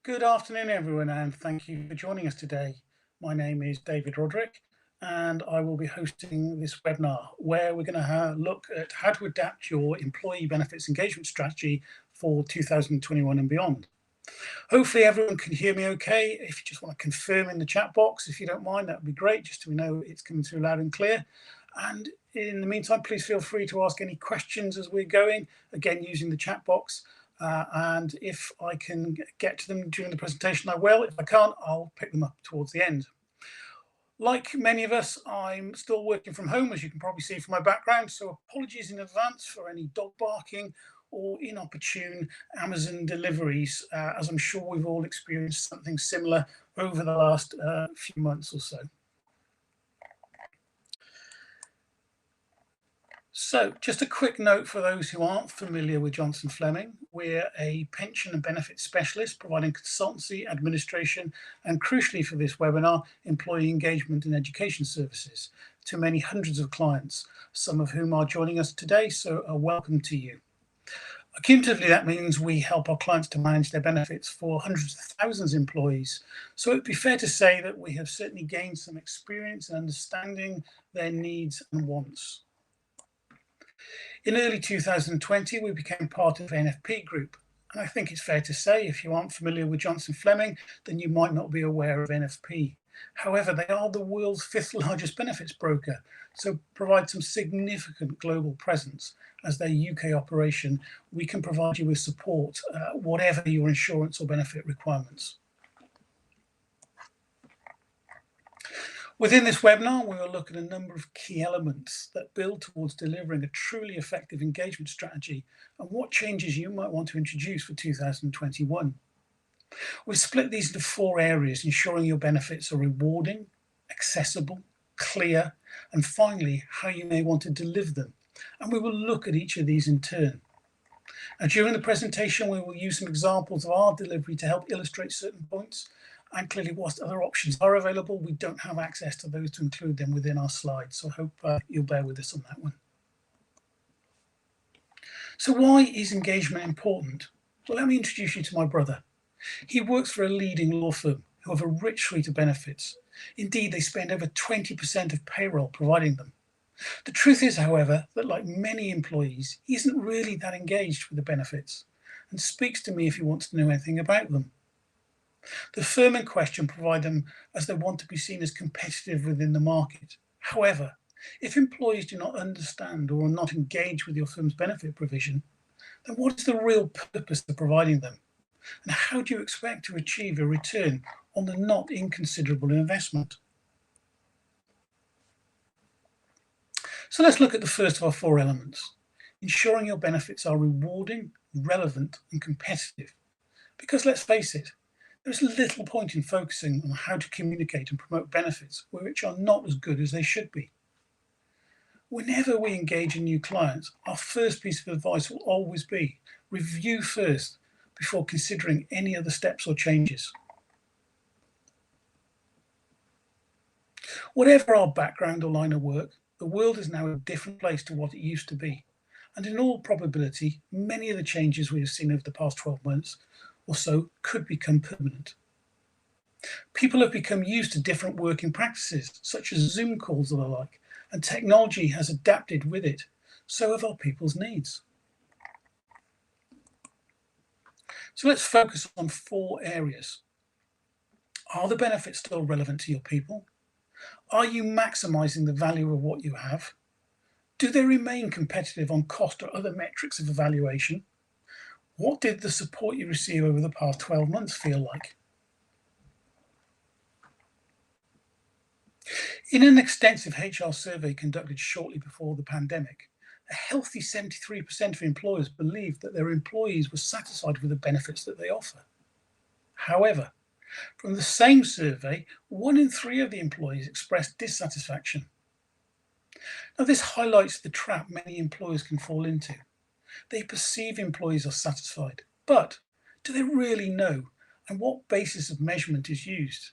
Good afternoon, everyone, and thank you for joining us today. My name is David Roderick, and I will be hosting this webinar where we're going to look at how to adapt your employee benefits engagement strategy for 2021 and beyond. Hopefully everyone can hear me okay. If you just want to confirm in the chat box, if you don't mind, that would be great, just so we know it's coming through loud and clear. And in the meantime, please feel free to ask any questions as we're going, again, using the chat box. And if I can get to them during the presentation, I will. If I can't, I'll pick them up towards the end. Like many of us, I'm still working from home, as you can probably see from my background, so apologies in advance for any dog barking or inopportune Amazon deliveries, as I'm sure we've all experienced something similar over the last few months or so. So just a quick note for those who aren't familiar with Johnson Fleming. We're a pension and benefits specialist providing consultancy, administration, and crucially for this webinar, employee engagement and education services to many hundreds of clients, some of whom are joining us today, so a welcome to you. Cumulatively, that means we help our clients to manage their benefits for hundreds of thousands of employees. So it'd be fair to say that we have certainly gained some experience in understanding their needs and wants. In early 2020, we became part of NFP Group. And I think it's fair to say, if you aren't familiar with Johnson Fleming, then you might not be aware of NFP. However, they are the world's 5th largest benefits broker, so provide some significant global presence. As their UK operation, we can provide you with support, whatever your insurance or benefit requirements. Within this webinar, we will look at a number of key elements that build towards delivering a truly effective engagement strategy and what changes you might want to introduce for 2021. We've split these into 4 areas: ensuring your benefits are rewarding, accessible, clear, and finally, how you may want to deliver them. And we will look at each of these in turn. Now, during the presentation, we will use some examples of our delivery to help illustrate certain points. And clearly, whilst other options are available, we don't have access to those to include them within our slides. So I hope you'll bear with us on that one. So why is engagement important? Well, let me introduce you to my brother. He works for a leading law firm who have a rich suite of benefits. Indeed, they spend over 20% of payroll providing them. The truth is, however, that like many employees, he isn't really that engaged with the benefits and speaks to me if he wants to know anything about them. The firm in question provide them as they want to be seen as competitive within the market. However, if employees do not understand or are not engaged with your firm's benefit provision, then what is the real purpose of providing them? And how do you expect to achieve a return on the not inconsiderable investment? So let's look at the first of our 4 elements: ensuring your benefits are rewarding, relevant, and competitive. Because let's face it, there's little point in focusing on how to communicate and promote benefits which are not as good as they should be. Whenever we engage in new clients, our first piece of advice will always be review first before considering any other steps or changes. Whatever our background or line of work, the world is now a different place to what it used to be. And in all probability, many of the changes we have seen over the past 12 months or so could become permanent. People have become used to different working practices, such as Zoom calls and the like, and technology has adapted with it. So have our people's needs. So let's focus on 4 areas. Are the benefits still relevant to your people? Are you maximizing the value of what you have? Do they remain competitive on cost or other metrics of evaluation? What did the support you receive over the past 12 months feel like? In an extensive HR survey conducted shortly before the pandemic, a healthy 73% of employers believed that their employees were satisfied with the benefits that they offer. However, from the same survey, 1 in 3 of the employees expressed dissatisfaction. Now, this highlights the trap many employers can fall into. They perceive employees are satisfied, but do they really know? And what basis of measurement is used?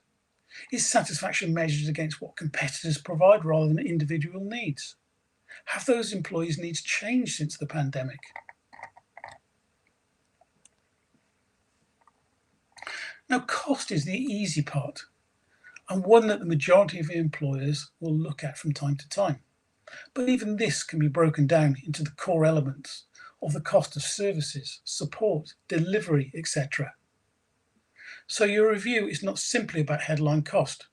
Is satisfaction measured against what competitors provide rather than individual needs? Have those employees' needs changed since the pandemic? Now, cost is the easy part, and one that the majority of employers will look at from time to time. But even this can be broken down into the core elements of the cost of services, support, delivery, etc. So your review is not simply about headline cost.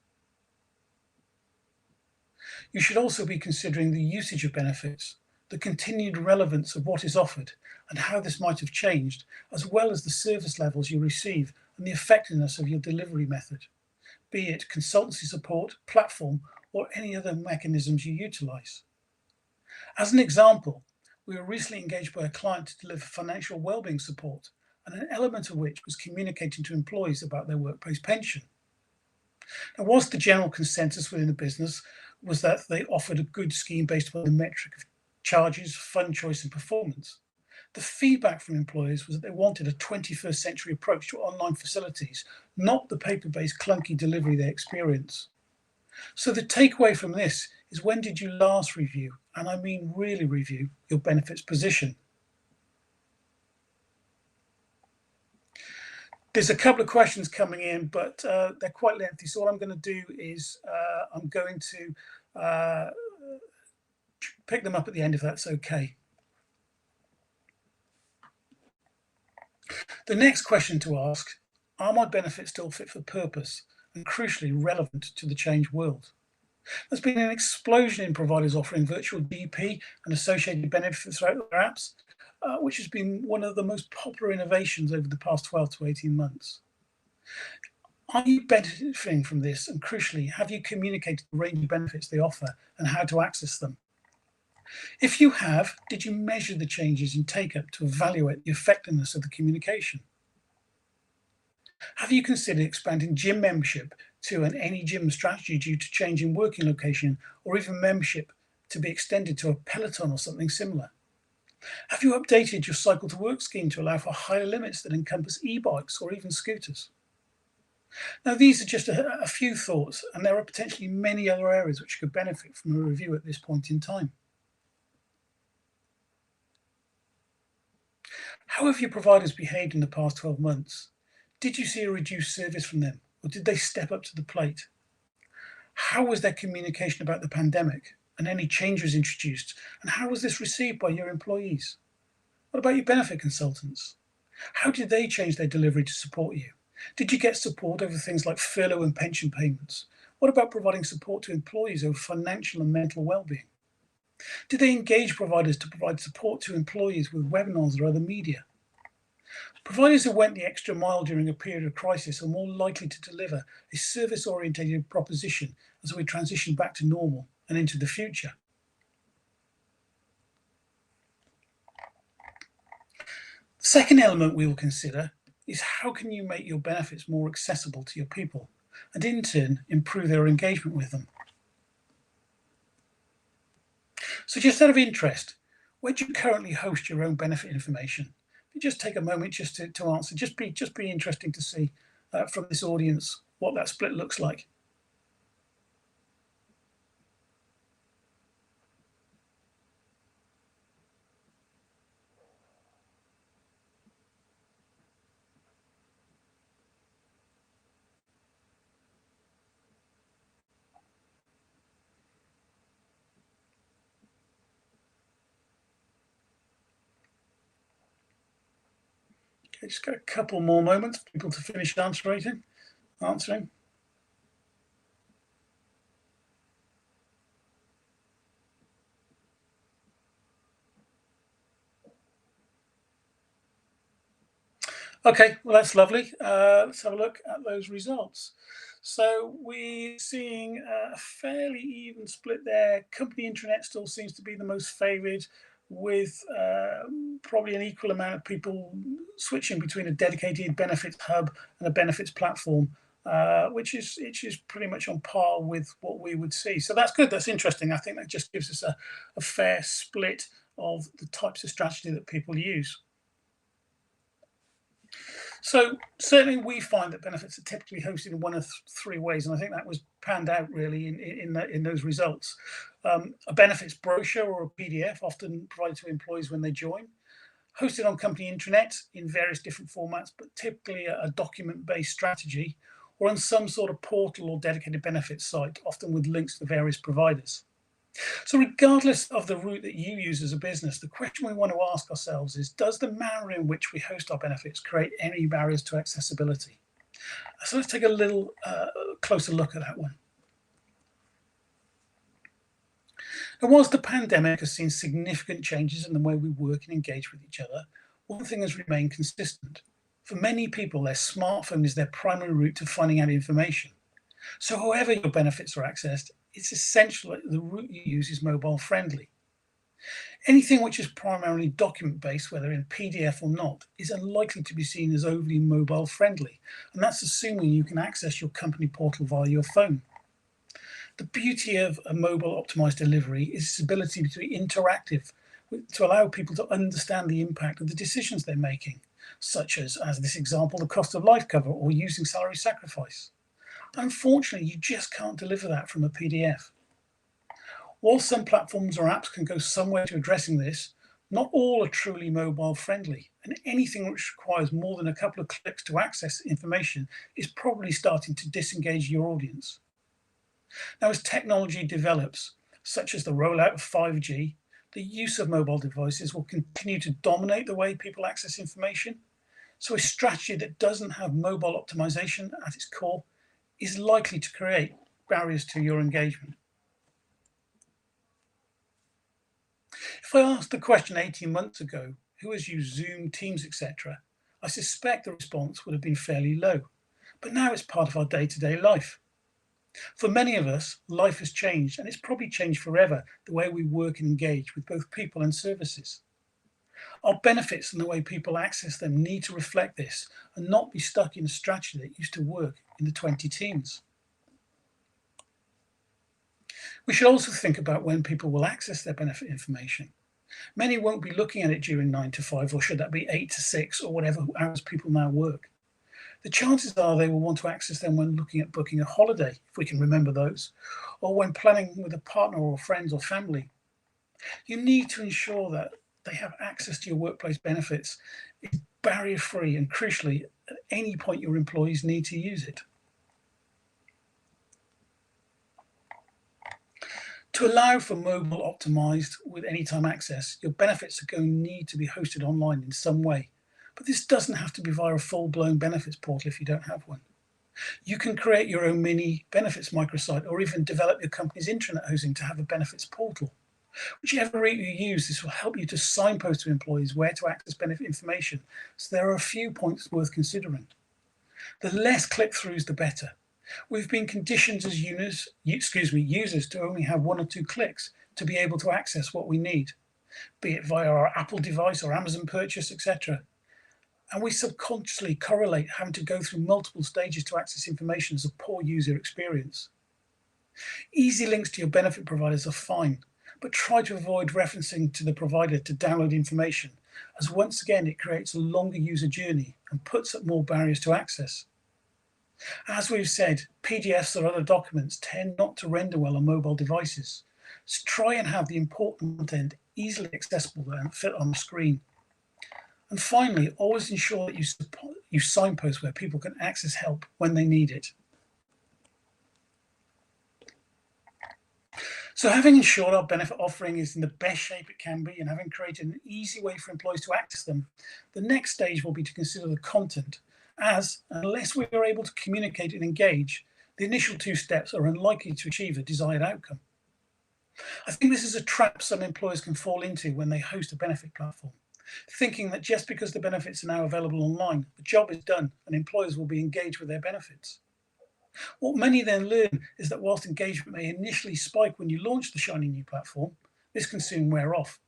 You should also be considering the usage of benefits, the continued relevance of what is offered, and how this might have changed, as well as the service levels you receive and the effectiveness of your delivery method, be it consultancy support, platform, or any other mechanisms you utilize. As an example, we were recently engaged by a client to deliver financial wellbeing support, and an element of which was communicating to employees about their workplace pension. Now, whilst the general consensus within the business was that they offered a good scheme based upon the metric of charges, fund choice, and performance, the feedback from employers was that they wanted a 21st century approach to online facilities, not the paper-based clunky delivery they experience. So the takeaway from this is, when did you last review, and I mean really review, your benefits position? There's a couple of questions coming in, but they're quite lengthy. So what I'm going to do is I'm going to pick them up at the end, if that's okay. The next question to ask: are my benefits still fit for purpose and crucially relevant to the changed world? There's been an explosion in providers offering virtual GP and associated benefits throughout their apps, which has been one of the most popular innovations over the past 12 to 18 months. Are you benefiting from this? And crucially, have you communicated the range of benefits they offer and how to access them? If you have, did you measure the changes in take-up to evaluate the effectiveness of the communication? Have you considered expanding gym membership to an any gym strategy due to change in working location, or even membership to be extended to a Peloton or something similar? Have you updated your cycle to work scheme to allow for higher limits that encompass e-bikes or even scooters? Now, these are just a few thoughts, and there are potentially many other areas which could benefit from a review at this point in time. How have your providers behaved in the past 12 months? Did you see a reduced service from them, or did they step up to the plate? How was their communication about the pandemic and any changes introduced, and how was this received by your employees? What about your benefit consultants? How did they change their delivery to support you? Did you get support over things like furlough and pension payments? What about providing support to employees over financial and mental well-being? Did they engage providers to provide support to employees with webinars or other media? Providers who went the extra mile during a period of crisis are more likely to deliver a service-oriented proposition as we transition back to normal and into the future. The second element we will consider is, how can you make your benefits more accessible to your people and in turn improve their engagement with them? So just out of interest, where do you currently host your own benefit information? If you just take a moment just to answer, just be interesting to see from this audience what that split looks like. Okay, just got a couple more moments for people to finish answering. Okay, well, that's lovely. Let's have a look at those results. So we're seeing a fairly even split there. Company intranet still seems to be the most favoured, with probably an equal amount of people switching between a dedicated benefits hub and a benefits platform, which is pretty much on par with what we would see. So that's good. That's interesting. I think that just gives us a fair split of the types of strategy that people use. So certainly we find that benefits are typically hosted in one of three ways, and I think that was panned out really in those results. A benefits brochure or a PDF, often provided to employees when they join, hosted on company intranet in various different formats, but typically a document-based strategy, or on some sort of portal or dedicated benefits site, often with links to the various providers. So regardless of the route that you use as a business, the question we want to ask ourselves is, does the manner in which we host our benefits create any barriers to accessibility? So let's take a little closer look at that one. And whilst the pandemic has seen significant changes in the way we work and engage with each other, one thing has remained consistent. For many people, their smartphone is their primary route to finding out information. So however your benefits are accessed, it's essential that the route you use is mobile friendly. Anything which is primarily document based, whether in PDF or not, is unlikely to be seen as overly mobile friendly. And that's assuming you can access your company portal via your phone. The beauty of a mobile optimized delivery is its ability to be interactive, to allow people to understand the impact of the decisions they're making, such as this example, the cost of life cover or using salary sacrifice. Unfortunately, you just can't deliver that from a PDF. While some platforms or apps can go some way to addressing this, not all are truly mobile friendly, and anything which requires more than a couple of clicks to access information is probably starting to disengage your audience. Now, as technology develops, such as the rollout of 5G, the use of mobile devices will continue to dominate the way people access information. So a strategy that doesn't have mobile optimization at its core is likely to create barriers to your engagement. If I asked the question 18 months ago, who has used Zoom, Teams, etc., I suspect the response would have been fairly low. But now it's part of our day-to-day life. For many of us, life has changed, and it's probably changed forever, the way we work and engage with both people and services. Our benefits and the way people access them need to reflect this and not be stuck in a strategy that used to work in the 2010s. We should also think about when people will access their benefit information. Many won't be looking at it during 9 to 5, or should that be 8 to 6, or whatever hours people now work. The chances are they will want to access them when looking at booking a holiday, if we can remember those, or when planning with a partner or friends or family. You need to ensure that they have access to your workplace benefits. It's barrier-free, and crucially, at any point your employees need to use it. To allow for mobile optimized with anytime access, your benefits are going to need to be hosted online in some way. But this doesn't have to be via a full-blown benefits portal if you don't have one. You can create your own mini benefits microsite, or even develop your company's intranet hosting to have a benefits portal. Whichever route you use, this will help you to signpost to employees where to access benefit information. So there are a few points worth considering. The less click-throughs, the better. We've been conditioned as users to only have 1 or 2 clicks to be able to access what we need, be it via our Apple device or Amazon purchase, etc. And we subconsciously correlate having to go through multiple stages to access information as a poor user experience. Easy links to your benefit providers are fine, but try to avoid referencing to the provider to download information, as once again it creates a longer user journey and puts up more barriers to access. As we've said, PDFs or other documents tend not to render well on mobile devices, so try and have the important content easily accessible and fit on the screen. And finally, always ensure that you signpost where people can access help when they need it. So having ensured our benefit offering is in the best shape it can be, and having created an easy way for employees to access them, the next stage will be to consider the content, as unless we are able to communicate and engage, the initial 2 steps are unlikely to achieve the desired outcome. I think this is a trap some employers can fall into when they host a benefit platform, thinking that just because the benefits are now available online, the job is done and employers will be engaged with their benefits. What many then learn is that whilst engagement may initially spike when you launch the shiny new platform, this can soon wear off.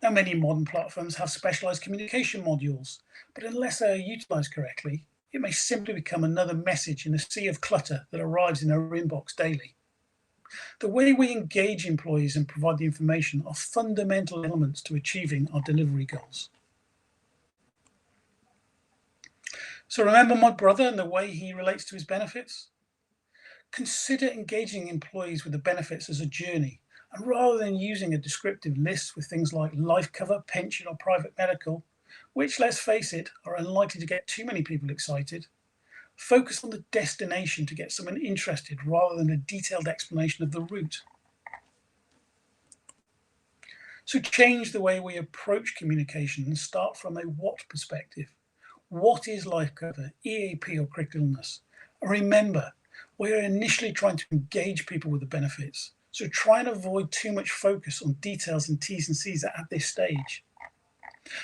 Now, many modern platforms have specialized communication modules, but unless they are utilized correctly, it may simply become another message in a sea of clutter that arrives in our inbox daily. The way we engage employees and provide the information are fundamental elements to achieving our delivery goals. So remember my brother and the way he relates to his benefits? Consider engaging employees with the benefits as a journey And rather than using a descriptive list with things like life cover, pension, or private medical, which, let's face it, are unlikely to get too many people excited, focus on the destination to get someone interested rather than a detailed explanation of the route. So change the way we approach communication and start from a what perspective. What is life cover, EAP, or critical illness? And remember, we're initially trying to engage people with the benefits. So try and avoid too much focus on details and T's and C's at this stage.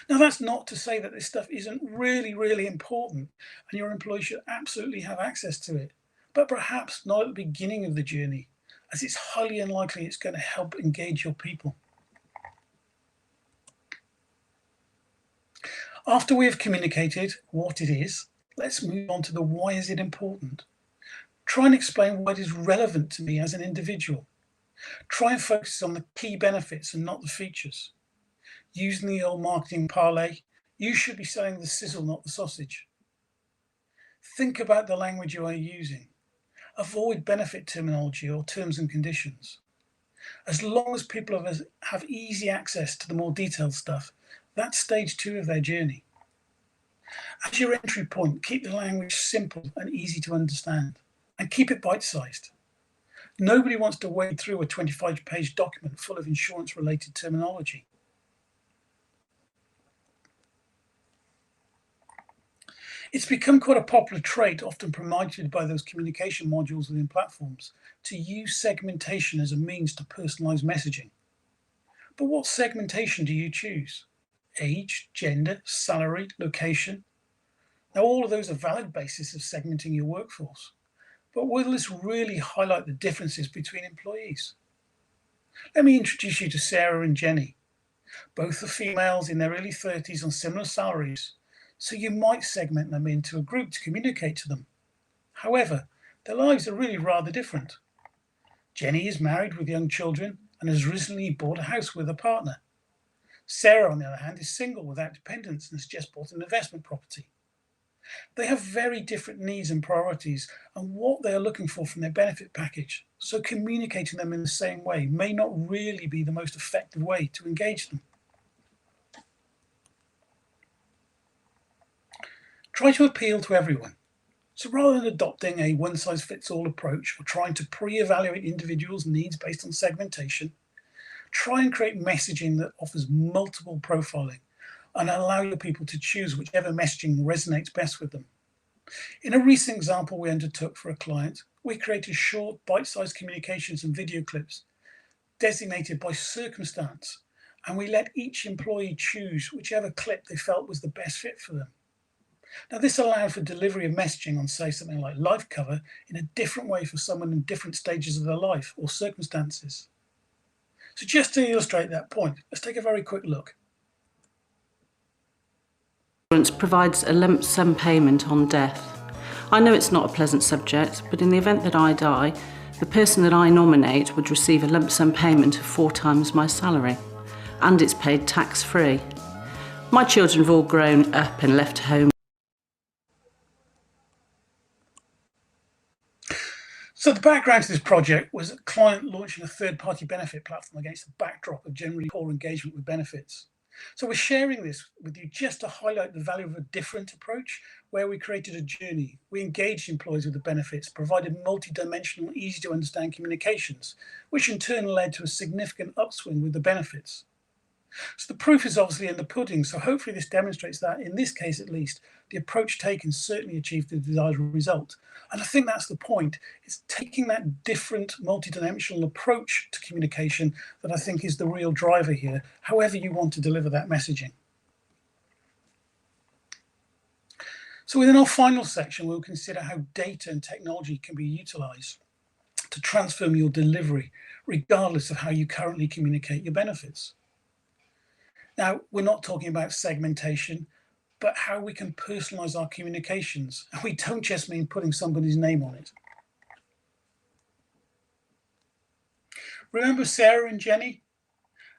Now, that's not to say that this stuff isn't really important and your employee should absolutely have access to it, but perhaps not at the beginning of the journey, as it's highly unlikely it's going to help engage your people. After we have communicated what it is, let's move on to the why is it important. Try and explain why it is relevant to me as an individual. Try and focus on the key benefits and not the features. Using the old marketing parlay, you should be selling the sizzle, not the sausage. Think about the language you are using. Avoid benefit terminology or terms and conditions. As long as people have easy access to the more detailed stuff, that's stage 2 of their journey. As your entry point, keep the language simple and easy to understand, and keep it bite-sized. Nobody wants to wade through a 25-page document full of insurance-related terminology. It's become quite a popular trait, often promoted by those communication modules within platforms, to use segmentation as a means to personalize messaging. But what segmentation do you choose? Age, gender, salary, location? Now, all of those are valid bases of segmenting your workforce. But will this really highlight the differences between employees? Let me introduce you to Sarah and Jenny. Both are females in their early 30s on similar salaries, so you might segment them into a group to communicate to them. However, their lives are really rather different. Jenny is married with young children and has recently bought a house with a partner. Sarah, on the other hand, is single without dependents and has just bought an investment property. They have very different needs and priorities and what they are looking for from their benefit package, so communicating them in the same way may not really be the most effective way to engage them. Try to appeal to everyone. So rather than adopting a one-size-fits-all approach or trying to pre-evaluate individuals' needs based on segmentation, try and create messaging that offers multiple profiling and allow your people to choose whichever messaging resonates best with them. In a recent example we undertook for a client, we created short, bite-sized communications and video clips designated by circumstance, and we let each employee choose whichever clip they felt was the best fit for them. Now, this allowed for delivery of messaging on, say, something like life cover in a different way for someone in different stages of their life or circumstances. So just to illustrate that point, let's take a very quick look. Insurance provides a lump sum payment on death. I know it's not a pleasant subject, but in the event that I die, the person that I nominate would receive a lump sum payment of 4 times my salary, and it's paid tax-free. My children have all grown up and left home. So the background to this project was a client launching a third-party benefit platform against the backdrop of generally poor engagement with benefits. So we're sharing this with you just to highlight the value of a different approach where we created a journey. We engaged employees with the benefits, provided multi-dimensional, easy to understand communications, which in turn led to a significant upswing with the benefits. So the proof is obviously in the pudding, so hopefully this demonstrates that, in this case at least, the approach taken certainly achieved the desired result. And I think that's the point. It's taking that different multidimensional approach to communication that I think is the real driver here, however you want to deliver that messaging. So within our final section, we'll consider how data and technology can be utilized to transform your delivery, regardless of how you currently communicate your benefits. Now, we're not talking about segmentation, but how we can personalize our communications. And we don't just mean putting somebody's name on it. Remember Sarah and Jenny?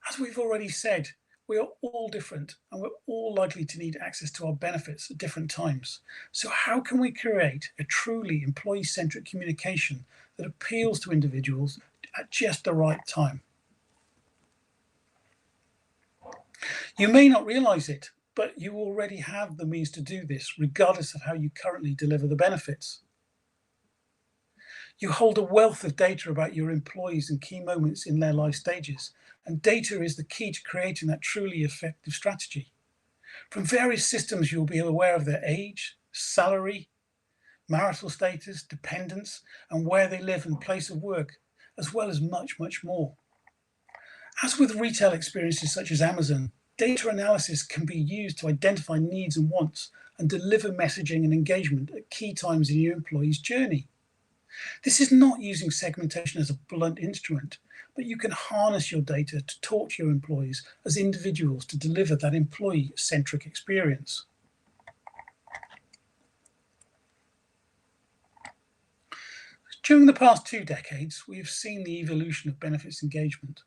As we've already said, we are all different and we're all likely to need access to our benefits at different times. So how can we create a truly employee-centric communication that appeals to individuals at just the right time? You may not realize it, but you already have the means to do this, regardless of how you currently deliver the benefits. You hold a wealth of data about your employees and key moments in their life stages, and data is the key to creating that truly effective strategy. From various systems, you'll be aware of their age, salary, marital status, dependents, and where they live and place of work, as well as much, much more. As with retail experiences such as Amazon, data analysis can be used to identify needs and wants and deliver messaging and engagement at key times in your employee's journey. This is not using segmentation as a blunt instrument, but you can harness your data to talk to your employees as individuals to deliver that employee-centric experience. During the past 2 decades, we have seen the evolution of benefits engagement.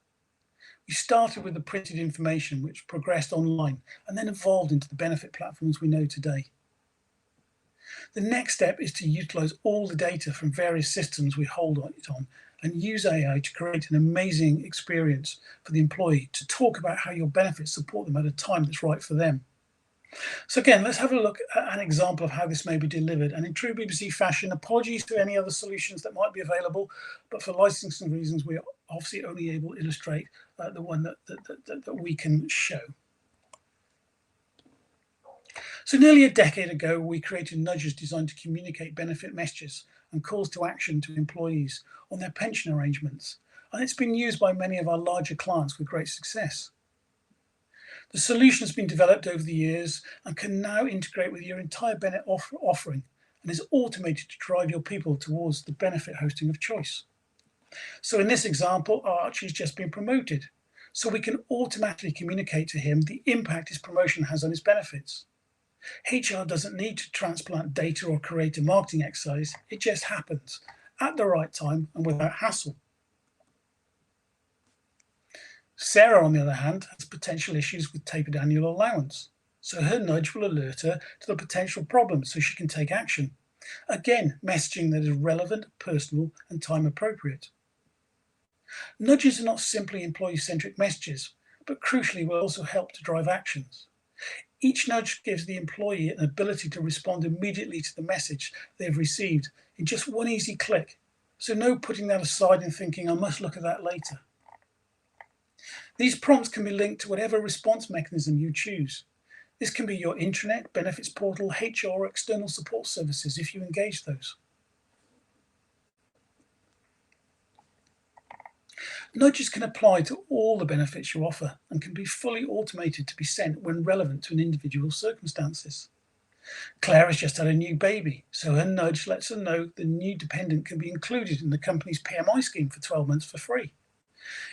We started with the printed information, which progressed online and then evolved into the benefit platforms we know today. The next step is to utilize all the data from various systems we hold it on and use AI to create an amazing experience for the employee to talk about how your benefits support them at a time that's right for them. So again, let's have a look at an example of how this may be delivered. And in true BBC fashion, apologies to any other solutions that might be available, but for licensing reasons, we are obviously only able to illustrate the one that we can show. So nearly a decade ago, we created nudges designed to communicate benefit messages and calls to action to employees on their pension arrangements. And it's been used by many of our larger clients with great success. The solution has been developed over the years and can now integrate with your entire benefit offering and is automated to drive your people towards the benefit hosting of choice. So in this example, Archie's just been promoted, so we can automatically communicate to him the impact his promotion has on his benefits. HR doesn't need to transplant data or create a marketing exercise. It just happens at the right time and without hassle. Sarah, on the other hand, has potential issues with tapered annual allowance, so her nudge will alert her to the potential problem so she can take action. Again, messaging that is relevant, personal, and time appropriate. Nudges are not simply employee-centric messages, but crucially will also help to drive actions. Each nudge gives the employee an ability to respond immediately to the message they've received in just one easy click. So no putting that aside and thinking, I must look at that later. These prompts can be linked to whatever response mechanism you choose. This can be your intranet, benefits portal, HR, or external support services if you engage those. Nudges can apply to all the benefits you offer and can be fully automated to be sent when relevant to an individual's circumstances. Claire has just had a new baby, so her nudge lets her know the new dependent can be included in the company's PMI scheme for 12 months for free.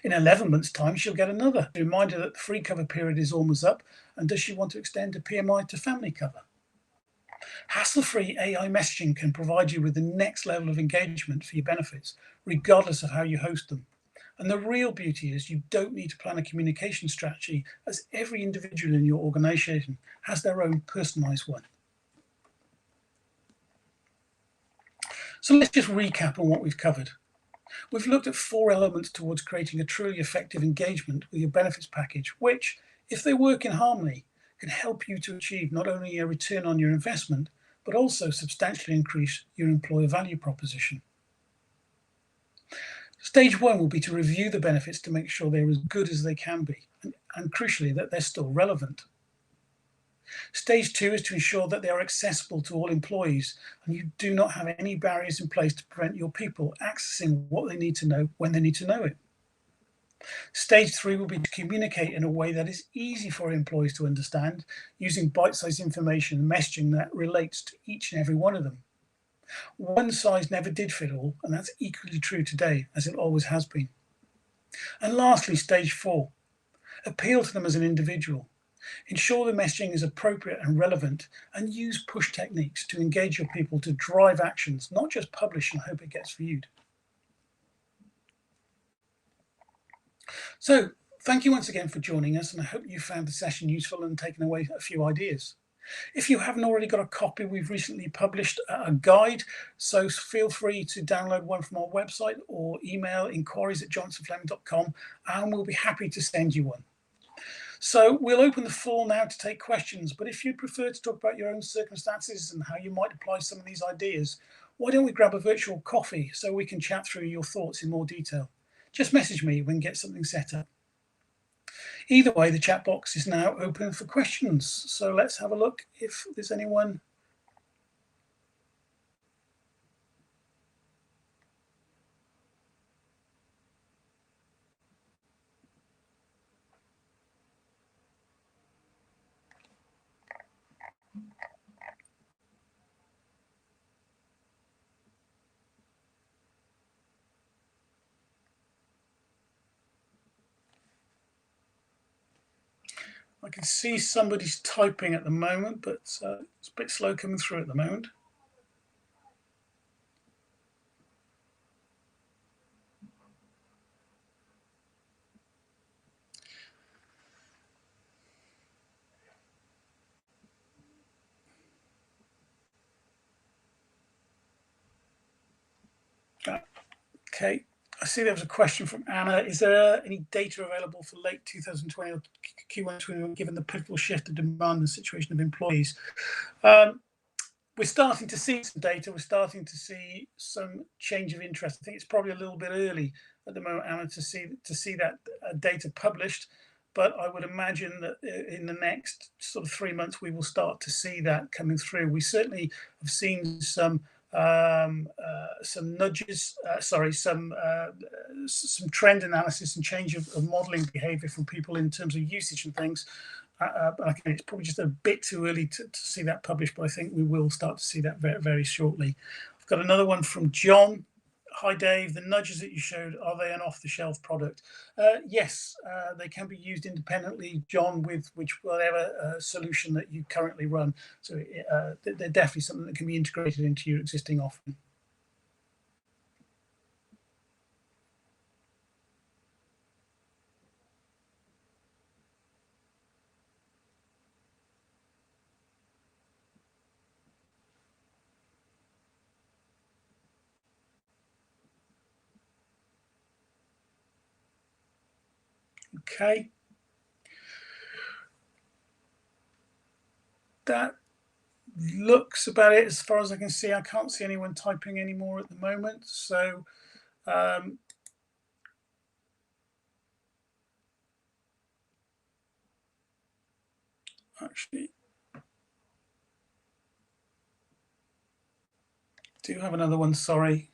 In 11 months' time, she'll get another reminder that the free cover period is almost up, and does she want to extend her PMI to family cover? Hassle-free AI messaging can provide you with the next level of engagement for your benefits, regardless of how you host them. And the real beauty is you don't need to plan a communication strategy, as every individual in your organization has their own personalized one. So let's just recap on what we've covered. We've looked at 4 elements towards creating a truly effective engagement with your benefits package, which, if they work in harmony, can help you to achieve not only a return on your investment, but also substantially increase your employer value proposition. Stage 1 will be to review the benefits to make sure they're as good as they can be, and crucially, that they're still relevant. Stage 2 is to ensure that they are accessible to all employees and you do not have any barriers in place to prevent your people accessing what they need to know when they need to know it. Stage 3 will be to communicate in a way that is easy for employees to understand, using bite-sized information and messaging that relates to each and every one of them. One size never did fit all, and that's equally true today, as it always has been. And lastly, stage 4, appeal to them as an individual. Ensure the messaging is appropriate and relevant, and use push techniques to engage your people to drive actions, not just publish and hope it gets viewed. So, thank you once again for joining us, and I hope you found the session useful and taken away a few ideas. If you haven't already got a copy, we've recently published a guide, so feel free to download one from our website or email inquiries@johnsonfleming.com, and we'll be happy to send you one. So we'll open the floor now to take questions, but if you prefer to talk about your own circumstances and how you might apply some of these ideas, why don't we grab a virtual coffee so we can chat through your thoughts in more detail? Just message me, we can get something set up. Either way, the chat box is now open for questions. So let's have a look if there's anyone. I can see somebody's typing at the moment, but it's a bit slow coming through at the moment. Okay, I see there was a question from Anna. Is there any data available for late 2020 or Q1 2021, given the pivotal shift of demand and situation of employees? We're starting to see some data. We're starting to see some change of interest. I think it's probably a little bit early at the moment, Anna, to see that data published. But I would imagine that in the next sort of 3 months, we will start to see that coming through. We certainly have seen some nudges, some trend analysis and change of modelling behaviour from people in terms of usage and things. Again, it's probably just a bit too early to see that published, but I think we will start to see that very, very shortly. I've got another one from John. Hi, Dave. The nudges that you showed, are they an off-the-shelf product? Yes, they can be used independently, John, with whatever solution that you currently run. So they're definitely something that can be integrated into your existing offering. Okay. That looks about it as far as I can see. I can't see anyone typing anymore at the moment. So actually, do have another one, sorry.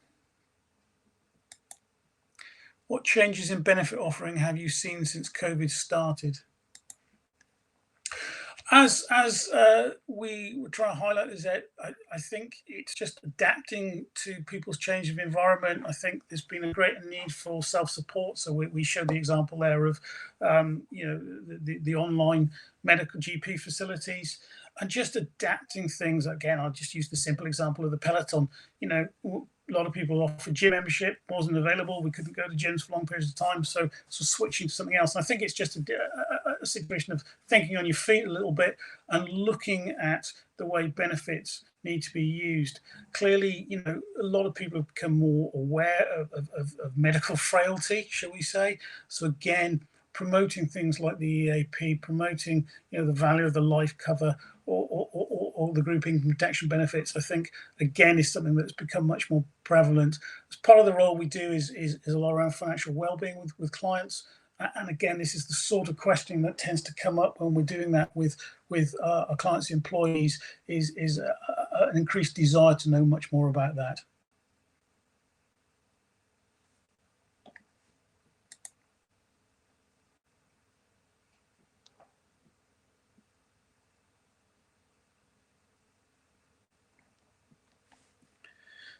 What changes in benefit offering have you seen since COVID started? As we were trying to highlight, is that I think it's just adapting to people's change of environment. I think there's been a greater need for self-support. So we showed the example there of the online medical GP facilities and just adapting things. Again, I'll just use the simple example of the Peloton. A lot of people offered gym membership, wasn't available. We couldn't go to gyms for long periods of time. So switching to something else. And I think it's just a situation of thinking on your feet a little bit and looking at the way benefits need to be used. Clearly, a lot of people have become more aware of medical frailty, shall we say. So again, promoting things like the EAP, promoting the value of the life cover, or the group income protection benefits, I think, again, is something that's become much more prevalent. As part of the role we do is a lot around financial well-being with clients. And again, this is the sort of question that tends to come up when we're doing that with our clients' employees, is an increased desire to know much more about that.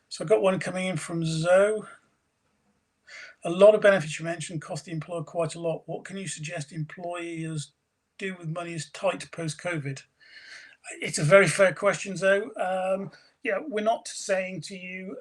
So I've got one coming in from Zoe. A lot of benefits you mentioned cost the employer quite a lot. What can you suggest employers do with money is tight post-COVID? It's a very fair question, Zoe. We're not saying to you,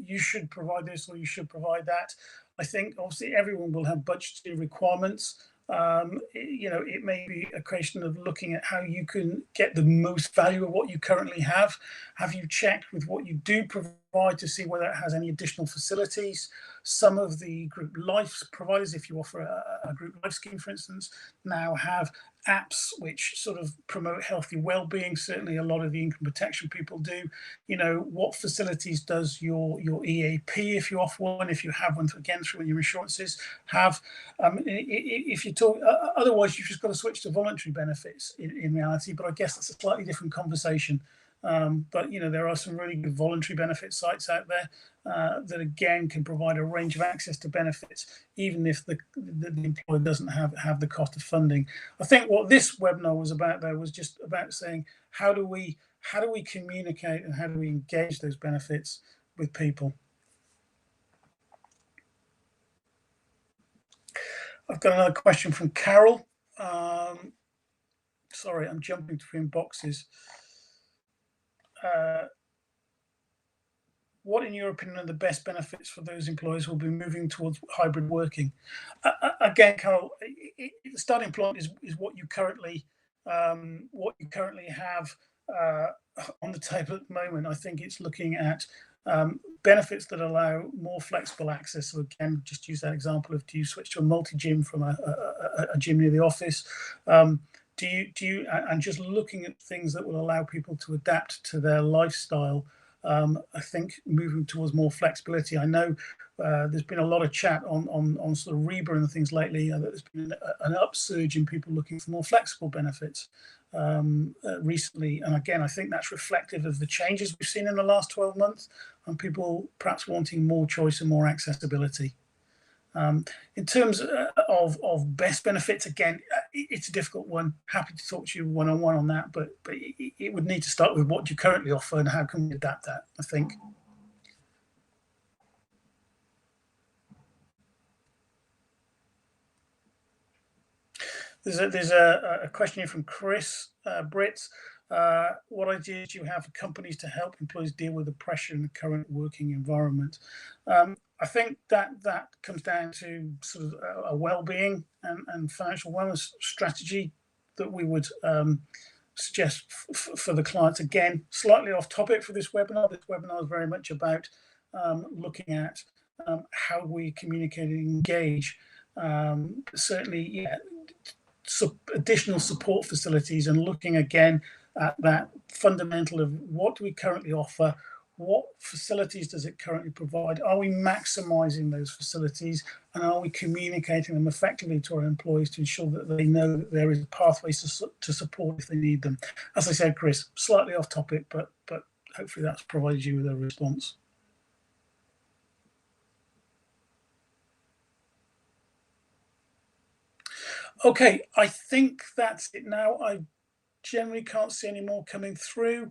you should provide this or you should provide that. I think obviously everyone will have budgetary requirements. It may be a question of looking at how you can get the most value of what you currently have. Have you checked with what you do provide provide to see whether it has any additional facilities. Some of the group life providers, if you offer a group life scheme, for instance, now have apps which sort of promote healthy well-being. Certainly a lot of the income protection people do. You know, what facilities does your EAP, if you offer one, if you have one, again, through your insurances, have? If you talk, otherwise you've just got to switch to voluntary benefits in reality, but I guess that's a slightly different conversation. But you know, there are some really good voluntary benefit sites out there that again can provide a range of access to benefits, even if the employer doesn't have the cost of funding. I think what this webinar was about, though, was just about saying how do we communicate and how do we engage those benefits with people. I've got another question from Carol. Sorry, I'm jumping between boxes. What, in your opinion, are the best benefits for those employers who will be moving towards hybrid working? Again, Carol, the starting point is what you currently have on the table at the moment. I think it's looking at benefits that allow more flexible access. So again, just use that example of, do you switch to a multi-gym from a gym near the office? Do you and just looking at things that will allow people to adapt to their lifestyle. I think moving towards more flexibility. I know there's been a lot of chat on sort of REBA and things lately. There's been an upsurge in people looking for more flexible benefits recently. And again, I think that's reflective of the changes we've seen in the last 12 months and people perhaps wanting more choice and more accessibility. In terms of best benefits, again, it's a difficult one. Happy to talk to you one-on-one on that, but it would need to start with what you currently offer and how can we adapt that, I think. There's a question here from Chris Brits. What ideas do you have for companies to help employees deal with the pressure in the current working environment? I think that comes down to sort of a well-being and financial wellness strategy that we would suggest for the clients. Again, slightly off topic for this webinar. This webinar is very much about looking at how we communicate and engage. Certainly, yeah, additional support facilities and looking again at that fundamental of what do we currently offer, what facilities does it currently provide, are we maximizing those facilities, and are we communicating them effectively to our employees to ensure that they know that there is pathways to support if they need them. As I said, Chris, slightly off topic, but hopefully that's provided you with a response. Okay, I think that's it now. I generally can't see any more coming through.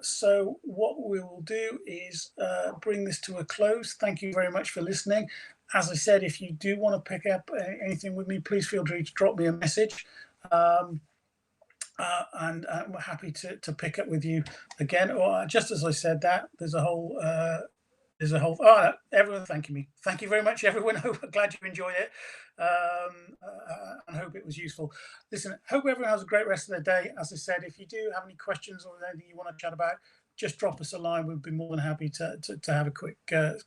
So what we will do is bring this to a close. Thank you very much for listening. As I said, if you do want to pick up anything with me, please feel free to drop me a message. And we're happy to pick up with you again. Or just as I said that, there's a whole everyone thanking me. Thank you very much, everyone. I'm glad you enjoyed it. And hope it was useful. Listen, hope everyone has a great rest of their day. As I said, if you do have any questions or anything you want to chat about, just drop us a line. We'd be more than happy to have a quick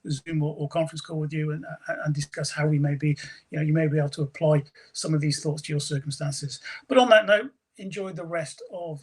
Zoom or conference call with you and discuss how we may be, you may be able to apply some of these thoughts to your circumstances. But on that note, enjoy the rest of